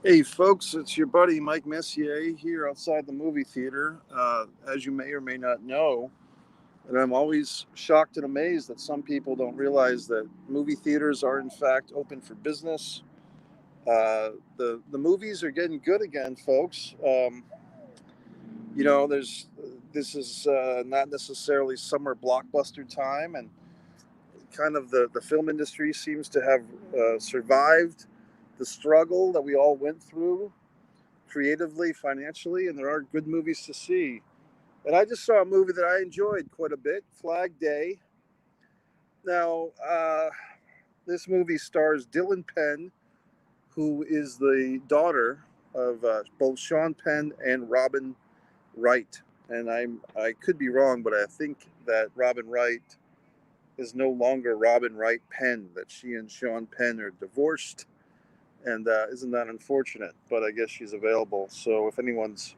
Hey, folks, it's your buddy Mike Messier here outside the movie theater. As you may or may not know, and I'm always shocked and amazed that some people don't realize that movie theaters are, in fact, open for business. The movies are getting good again, folks. There's this is not necessarily summer blockbuster time, and kind of the film industry seems to have survived the struggle that we all went through creatively, financially, and there are good movies to see. And I just saw a movie that I enjoyed quite a bit, Flag Day. Now, this movie stars Dylan Penn, who is the daughter of both Sean Penn and Robin Wright. And I could be wrong, but I think that Robin Wright is no longer Robin Wright Penn, that she and Sean Penn are divorced. And isn't that unfortunate? But I guess she's available. So if anyone's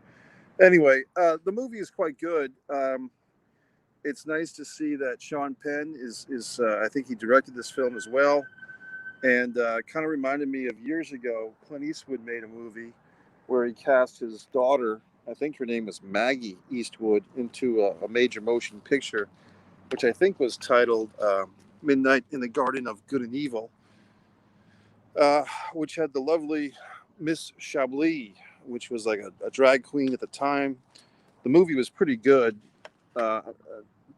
Anyway, the movie is quite good. It's nice to see that Sean Penn is I think he directed this film as well, and kind of reminded me of years ago. Clint Eastwood made a movie where he cast his daughter. I think her name was Maggie Eastwood into a major motion picture, which I think was titled "Midnight in the Garden of Good and Evil," which had the lovely Miss Chablis, which was like a drag queen at the time. The movie was pretty good, uh,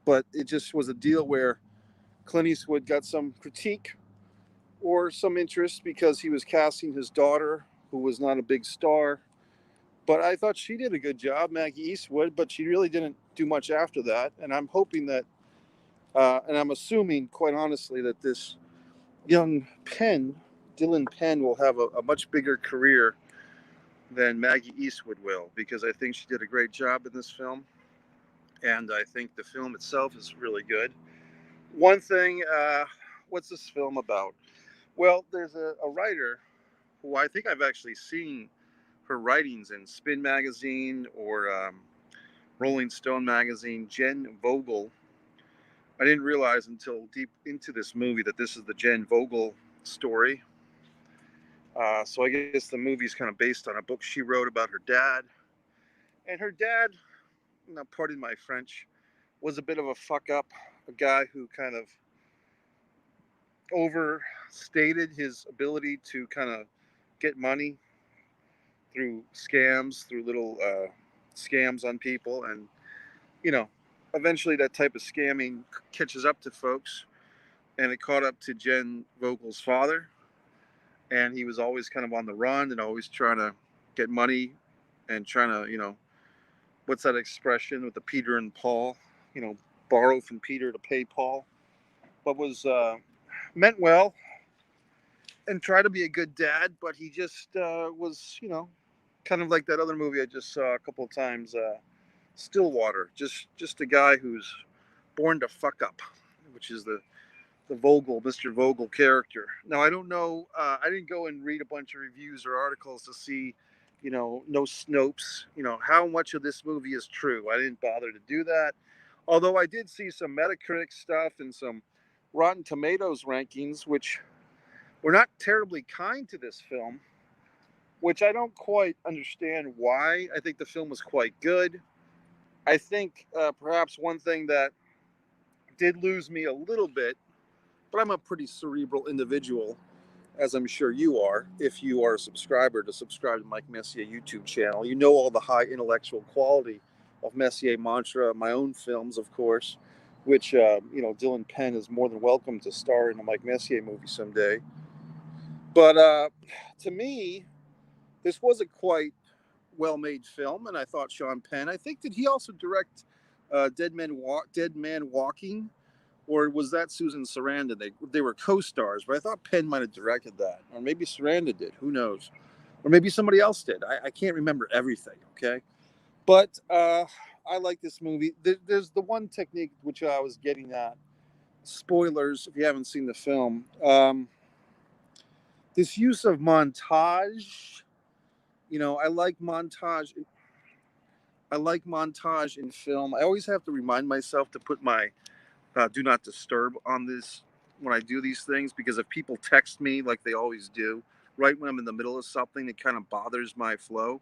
but it just was a deal where Clint Eastwood got some critique or some interest because he was casting his daughter, who was not a big star. But I thought she did a good job, Maggie Eastwood, but she really didn't do much after that. And I'm hoping that, and I'm assuming, quite honestly, that this young Penn, Dylan Penn, will have a much bigger career than Maggie Eastwood will, because I think she did a great job in this film. And I think the film itself is really good. One thing, what's this film about? Well, there's a writer who I think I've actually seen her writings in Spin Magazine or Rolling Stone Magazine, Jen Vogel. I didn't realize until deep into this movie that this is the Jen Vogel story. So I guess the movie's kind of based on a book she wrote about her dad. And her dad, pardon my French, was a bit of a fuck up, a guy who kind of overstated his ability to kind of get money through scams, through little scams on people, and you know, eventually that type of scamming catches up to folks, and it caught up to Jen Vogel's father, and he was always kind of on the run and always trying to get money and trying to, what's that expression with the Peter and Paul, you know, borrow from Peter to pay Paul, but was meant well and try to be a good dad, but he just was, kind of like that other movie I just saw a couple of times, Stillwater. Just a guy who's born to fuck up, which is the Vogel, Mr. Vogel character. Now I don't know. I didn't go and read a bunch of reviews or articles to see, no Snopes. How much of this movie is true. I didn't bother to do that. Although I did see some Metacritic stuff and some Rotten Tomatoes rankings, which were not terribly kind to this film, which I don't quite understand why. I think the film was quite good. I think perhaps one thing that did lose me a little bit, but I'm a pretty cerebral individual, as I'm sure you are. If you are a subscriber to subscribe to Mike Messier YouTube channel, you know all the high intellectual quality of Messier Mantra, my own films, of course, which Dylan Penn is more than welcome to star in a Mike Messier movie someday. But to me, this was a quite well-made film, and I thought Sean Penn. I think did he also direct Dead Man Walking, or was that Susan Sarandon? They were co-stars, but I thought Penn might have directed that, or maybe Sarandon did. Who knows? Or maybe somebody else did. I can't remember everything. Okay, but I like this movie. There's the one technique which I was getting at. Spoilers if you haven't seen the film. This use of montage. I like montage. I like montage in film. I always have to remind myself to put my do not disturb on this when I do these things, because if people text me like they always do, right when I'm in the middle of something. It kind of bothers my flow.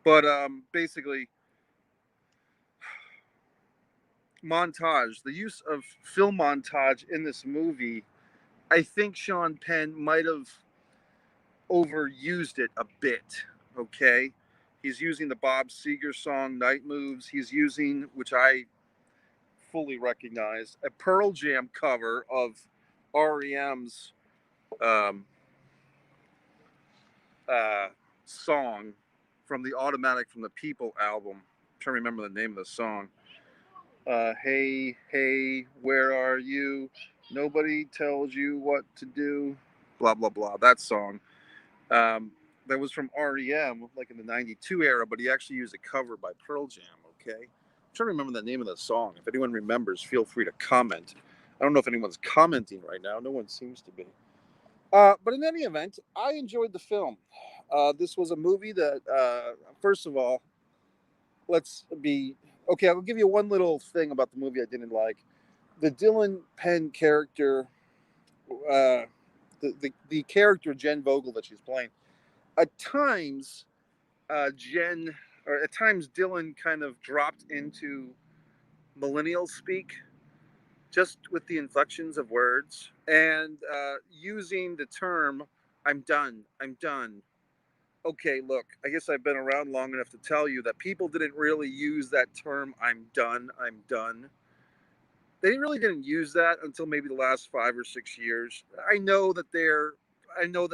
But basically, montage, the use of film montage in this movie, I think Sean Penn might have overused it a bit. Okay, he's using the Bob Seger song "Night Moves." He's using, which I fully recognize, a Pearl Jam cover of REM's um, uh, song from the Automatic from the People album. I'm trying to remember the name of the song. Hey, hey, where are you? Nobody tells you what to do. Blah, blah, blah. That song. Um, that was from REM, like in the '92 era, but he actually used a cover by Pearl Jam, okay? I'm trying to remember the name of the song. If anyone remembers, feel free to comment. I don't know if anyone's commenting right now. No one seems to be. But in any event, I enjoyed the film. This was a movie that, first of all, let's be okay. I'll give you one little thing about the movie I didn't like. The Dylan Penn character, the character Jen Vogel that she's playing, at times, Jen, or at times Dylan kind of dropped into millennial speak, just with the inflections of words and using the term "I'm done, I'm done." Okay, look, I guess I've been around long enough to tell you that people didn't really use that term "I'm done, I'm done." They really didn't use that until maybe the last 5 or 6 years. I know that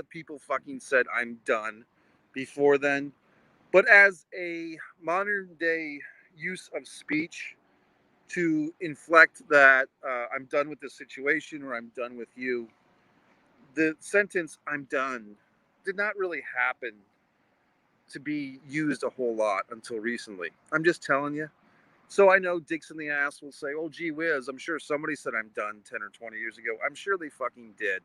people fucking said "I'm done" before then, but as a modern day use of speech to inflect that I'm done with this situation or I'm done with you, the sentence "I'm done" did not really happen to be used a whole lot until recently. I'm just telling you. So I know dicks in the ass will say, "Oh, gee whiz, I'm sure somebody said I'm done 10 or 20 years ago." I'm sure they fucking did.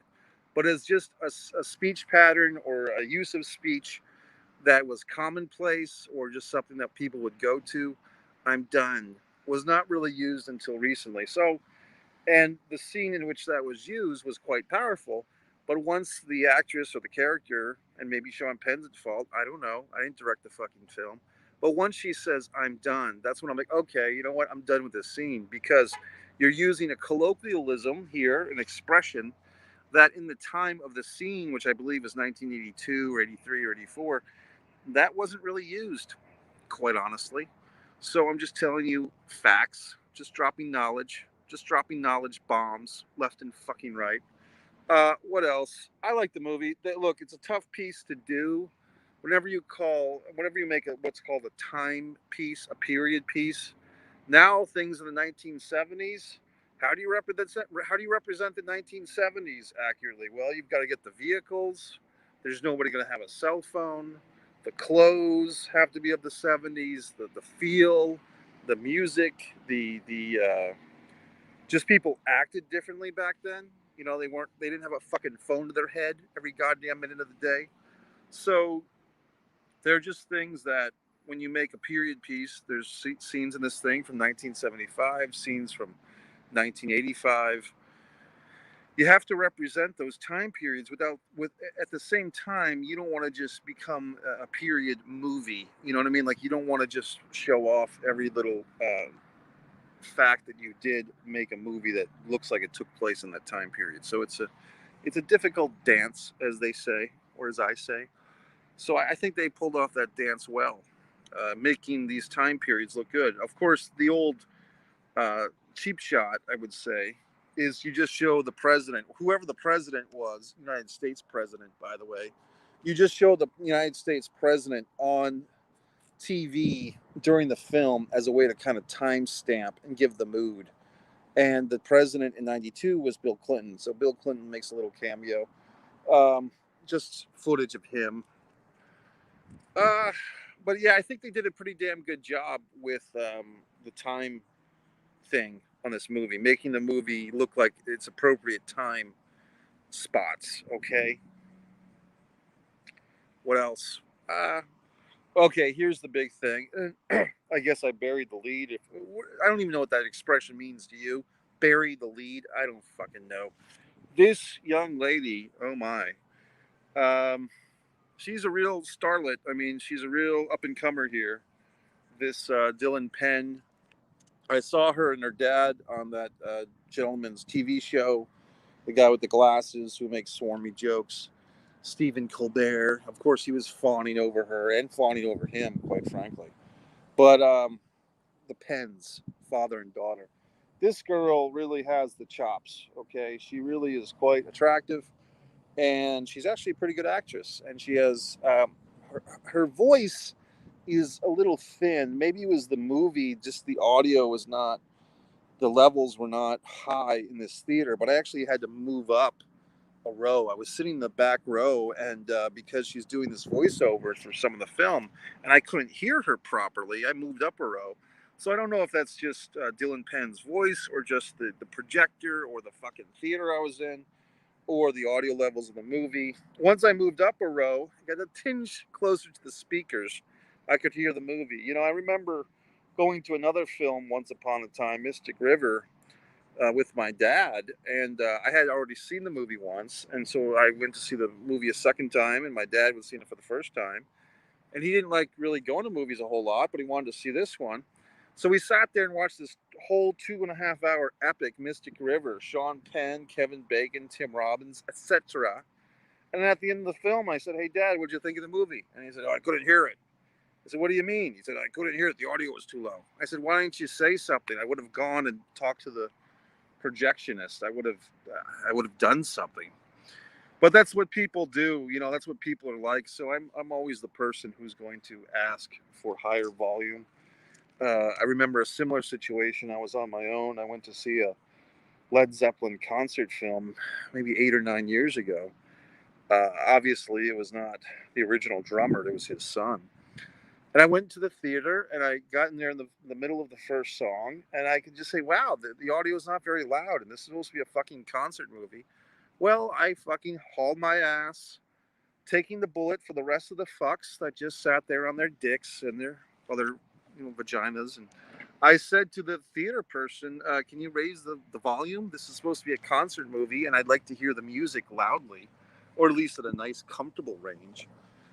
But as just a speech pattern or a use of speech that was commonplace or just something that people would go to, "I'm done," was not really used until recently. So, and the scene in which that was used was quite powerful. But once the actress or the character, and maybe Sean Penn's at fault, I don't know, I didn't direct the fucking film. But once she says, "I'm done," that's when I'm like, okay, you know what? I'm done with this scene because you're using a colloquialism here, an expression that in the time of the scene, which I believe is 1982 or 83 or 84, that wasn't really used, quite honestly. So I'm just telling you facts, just dropping knowledge bombs left and fucking right. What else? I like the movie. Look, it's a tough piece to do. Whenever you make what's called a time piece, a period piece. Now things in the 1970s. How do you represent the 1970s accurately? Well, you've got to get the vehicles. There's nobody going to have a cell phone. The clothes have to be of the 70s. The feel, the music, the just people acted differently back then. You know, they didn't have a fucking phone to their head every goddamn minute of the day. So they're just things that when you make a period piece, there's scenes in this thing from 1975, scenes from 1985. You have to represent those time periods with at the same time you don't want to just become a period movie. You know what I mean? Like you don't want to just show off every little fact that you did make a movie that looks like it took place in that time period. So it's a difficult dance, as they say, or as I say. So I think they pulled off that dance well, making these time periods look good. Of course, the old uh, cheap shot, I would say, is you just show the president, whoever the president was, United States president, by the way, you just show the United States president on TV during the film as a way to kind of timestamp and give the mood. And the president in '92 was Bill Clinton, so Bill Clinton makes a little cameo, um, just footage of him. Uh, but yeah, I think they did a pretty damn good job with the time thing on this movie, making the movie look like it's appropriate time spots. Okay, what else? Okay, here's the big thing. I guess I buried the lead. I don't even know what that expression means to you. Bury the lead. I don't fucking know. This young lady. Oh my. she's a real starlet. I mean, she's a real up and comer here. This Dylan Penn. I saw her and her dad on that gentleman's TV show, the guy with the glasses who makes swarmy jokes, Stephen Colbert. Of course, he was fawning over her and fawning over him, quite frankly. But the Penns, father and daughter. This girl really has the chops, okay? She really is quite attractive, and she's actually a pretty good actress. And she has, her voice is a little thin. Maybe it was the movie, just the audio was not, the levels were not high in this theater, but I actually had to move up a row. I was sitting in the back row, and because she's doing this voiceover for some of the film, and I couldn't hear her properly, I moved up a row. So I don't know if that's just Dylan Penn's voice, or just the projector, or the fucking theater I was in, or the audio levels of the movie. Once I moved up a row, I got a tinge closer to the speakers. I could hear the movie. You know, I remember going to another film once upon a time, Mystic River, with my dad, and I had already seen the movie once, and so I went to see the movie a second time, and my dad was seeing it for the first time, and he didn't like really going to movies a whole lot, but he wanted to see this one, so we sat there and watched this whole 2.5 hour epic, Mystic River, Sean Penn, Kevin Bacon, Tim Robbins, etc. And then at the end of the film, I said, "Hey, Dad, what'd you think of the movie?" And he said, "Oh, I couldn't hear it." I said, "What do you mean?" He said, "I couldn't hear it. The audio was too low." I said, "Why didn't you say something? I would have gone and talked to the projectionist. I would have done something." But that's what people do. You know, that's what people are like. So I'm always the person who's going to ask for higher volume. I remember a similar situation. I was on my own. I went to see a Led Zeppelin concert film maybe 8 or 9 years ago. Obviously, it was not the original drummer, it was his son. And I went to the theater, and I got in there in the middle of the first song, and I could just say, wow, the audio is not very loud, and this is supposed to be a fucking concert movie. Well, I fucking hauled my ass, taking the bullet for the rest of the fucks that just sat there on their dicks and their other, vaginas. And I said to the theater person, can you raise the volume? This is supposed to be a concert movie, and I'd like to hear the music loudly, or at least at a nice, comfortable range.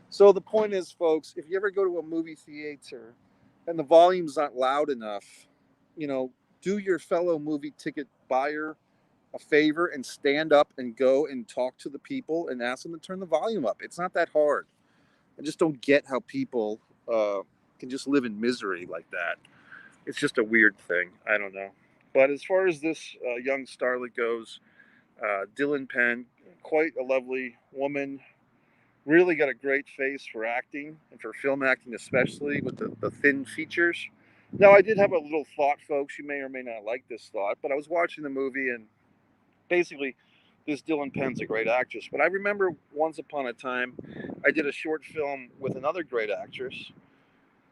So the point is, folks, if you ever go to a movie theater and the volume's not loud enough, you know, do your fellow movie ticket buyer a favor and stand up and go and talk to the people and ask them to turn the volume up. It's not that hard. I just don't get how people can just live in misery like that. It's just a weird thing. I don't know. But as far as this young starlet goes, Dylan Penn, quite a lovely woman, really got a great face for acting and for film acting, especially with the thin features. Now, I did have a little thought, folks. You may or may not like this thought, but I was watching the movie, and basically, this Dylan Penn's a great actress. But I remember once upon a time, I did a short film with another great actress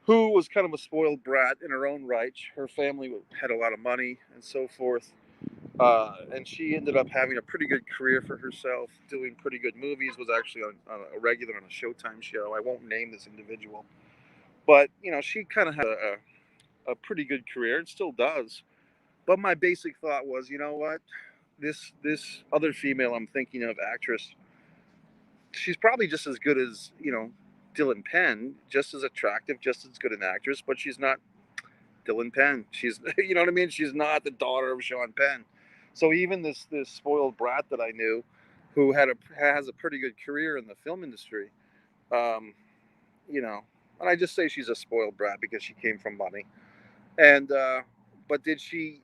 who was kind of a spoiled brat in her own right. Her family had a lot of money and so forth. And she ended up having a pretty good career for herself, doing pretty good movies, was actually on a regular on a Showtime show. I won't name this individual. But, she kind of had a pretty good career and still does. But my basic thought was, you know what? This other female I'm thinking of, actress, she's probably just as good as, Dylan Penn, just as attractive, just as good an actress, but she's not Dylan Penn. She's, you know what I mean? She's not the daughter of Sean Penn. So even this spoiled brat that I knew, who has a pretty good career in the film industry, um, you know, and I just say she's a spoiled brat because she came from money. And but did she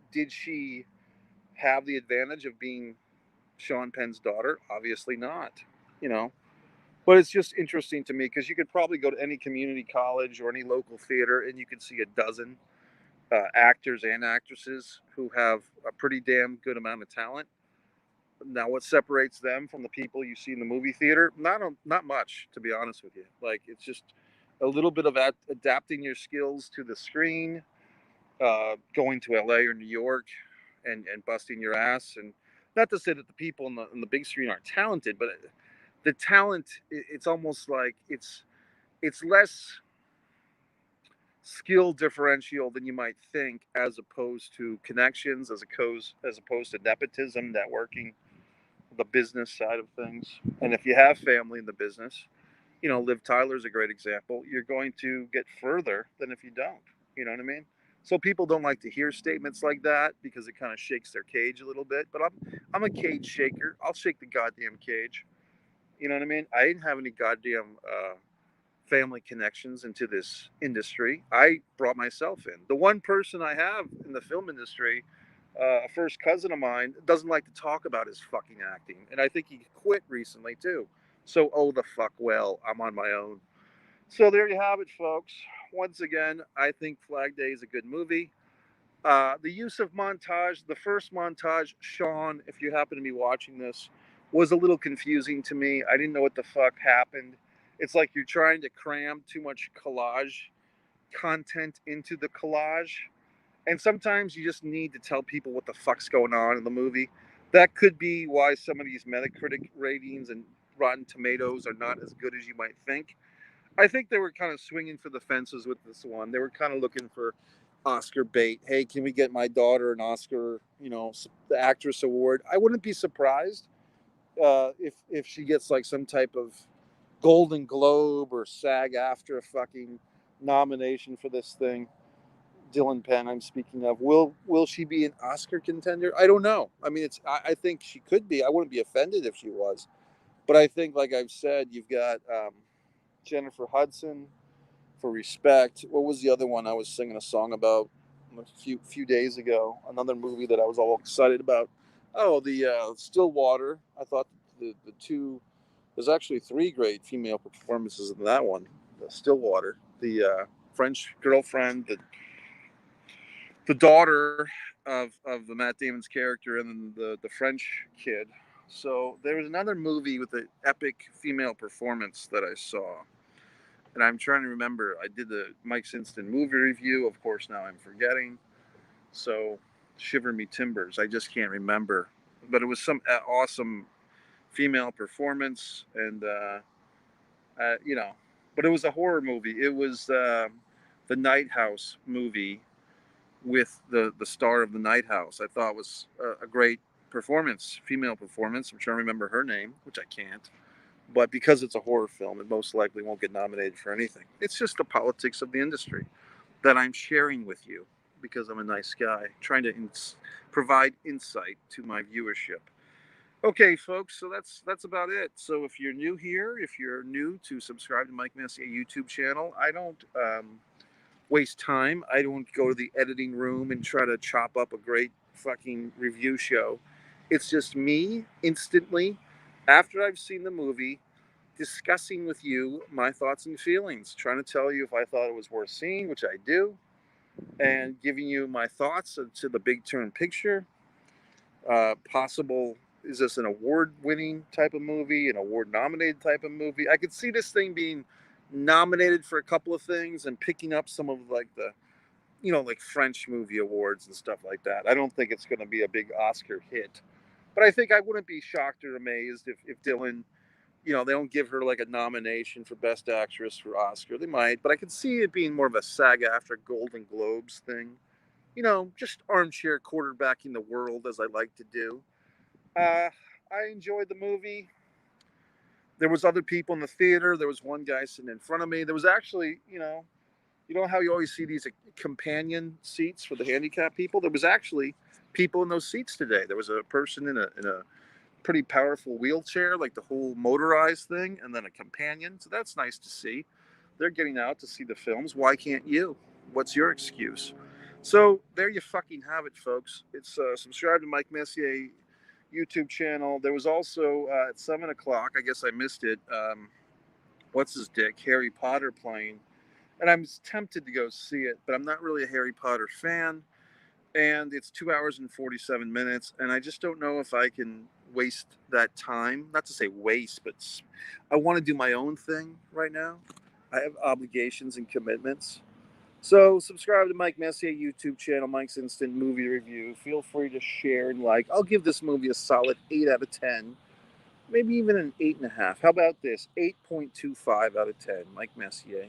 have the advantage of being Sean Penn's daughter? Obviously not. You know, but it's just interesting to me because you could probably go to any community college or any local theater and you could see a dozen actors and actresses who have a pretty damn good amount of talent. Now, what separates them from the people you see in the movie theater? Not much, to be honest with you. Like, it's just a little bit of adapting your skills to the screen, going to LA or New York, and busting your ass. And not to say that the people in the big screen aren't talented, but the talent, it's almost like it's less skill differential than you might think, as opposed to connections, as opposed to nepotism, networking, the business side of things. And if you have family in the business, Liv Tyler's a great example. You're going to get further than if you don't. You know what I mean? So people don't like to hear statements like that because it kind of shakes their cage a little bit. But I'm a cage shaker. I'll shake the goddamn cage. You know what I mean? I didn't have any goddamn family connections into this industry. I brought myself in. The one person I have in the film industry, a first cousin of mine, doesn't like to talk about his fucking acting, and I think he quit recently too. So oh the fuck well, I'm on my own. So there you have it, folks. Once again, I think Flag Day is a good movie. The use of montage, the first montage, Sean, if you happen to be watching this, was a little confusing to me. I didn't know what the fuck happened. It's like you're trying to cram too much collage content into the collage. And sometimes you just need to tell people what the fuck's going on in the movie. That could be why some of these Metacritic ratings and Rotten Tomatoes are not as good as you might think. I think they were kind of swinging for the fences with this one. They were kind of looking for Oscar bait. Hey, can we get my daughter an Oscar, the actress award? I wouldn't be surprised if she gets like some type of Golden Globe or SAG-AFTRA fucking nomination for this thing. Dylan Penn, I'm speaking of. Will she be an Oscar contender? I don't know. I mean, I think she could be. I wouldn't be offended if she was. But I think, like I've said, you've got Jennifer Hudson for Respect. What was the other one I was singing a song about a few days ago? Another movie that I was all excited about. Oh, the Stillwater. I thought the two. There's actually three great female performances in that one. The Stillwater, the French girlfriend, the daughter of the Matt Damon's character, and then the French kid. So there was another movie with an epic female performance that I saw, and I'm trying to remember. I did the Mike's Instant movie review. Of course, now I'm forgetting. So, shiver me timbers. I just can't remember. But it was some awesome female performance, and uh, you know, but it was a horror movie. It was the Night House movie with the star of the Night House. I thought was a great performance, female performance. I'm trying to remember her name, which I can't. But because it's a horror film, it most likely won't get nominated for anything. It's just the politics of the industry that I'm sharing with you because I'm a nice guy, trying to provide insight to my viewership. Okay, folks, so that's about it. So if you're new here, if you're new to subscribe to Mike Messier YouTube channel, I don't waste time. I don't go to the editing room and try to chop up a great fucking review show. It's just me instantly, after I've seen the movie, discussing with you my thoughts and feelings, trying to tell you if I thought it was worth seeing, which I do, and giving you my thoughts to the big turn picture. Possible, is this an award winning type of movie, an award nominated type of movie? I could see this thing being nominated for a couple of things and picking up some of like the like French movie awards and stuff like that. I don't think it's going to be a big Oscar hit, but I think I wouldn't be shocked or amazed if Dylan, they don't give her like a nomination for Best Actress for Oscar. They might, but I could see it being more of a SAG-AFTRA Golden Globes thing. Just armchair quarterbacking the world as I like to do. I enjoyed the movie. There was other people in the theater. There was one guy sitting in front of me. There was actually, how you always see these companion seats for the handicapped people. There was actually people in those seats today. There was a person in a pretty powerful wheelchair, like the whole motorized thing, and then a companion. So that's nice to see. They're getting out to see the films. Why can't you? What's your excuse? So there you fucking have it, folks. It's subscribe to Mike Messier YouTube channel. There was also at 7 o'clock. I guess I missed it. What's his dick? Harry Potter playing, and I'm tempted to go see it, but I'm not really a Harry Potter fan. And it's 2 hours and 47 minutes, and I just don't know if I can waste that time. Not to say waste, but I want to do my own thing right now. I have obligations and commitments. So subscribe to Mike Messier YouTube channel, Mike's Instant Movie Review. Feel free to share and like. I'll give this movie a solid 8 out of 10. Maybe even an 8.5. How about this? 8.25 out of 10, Mike Messier.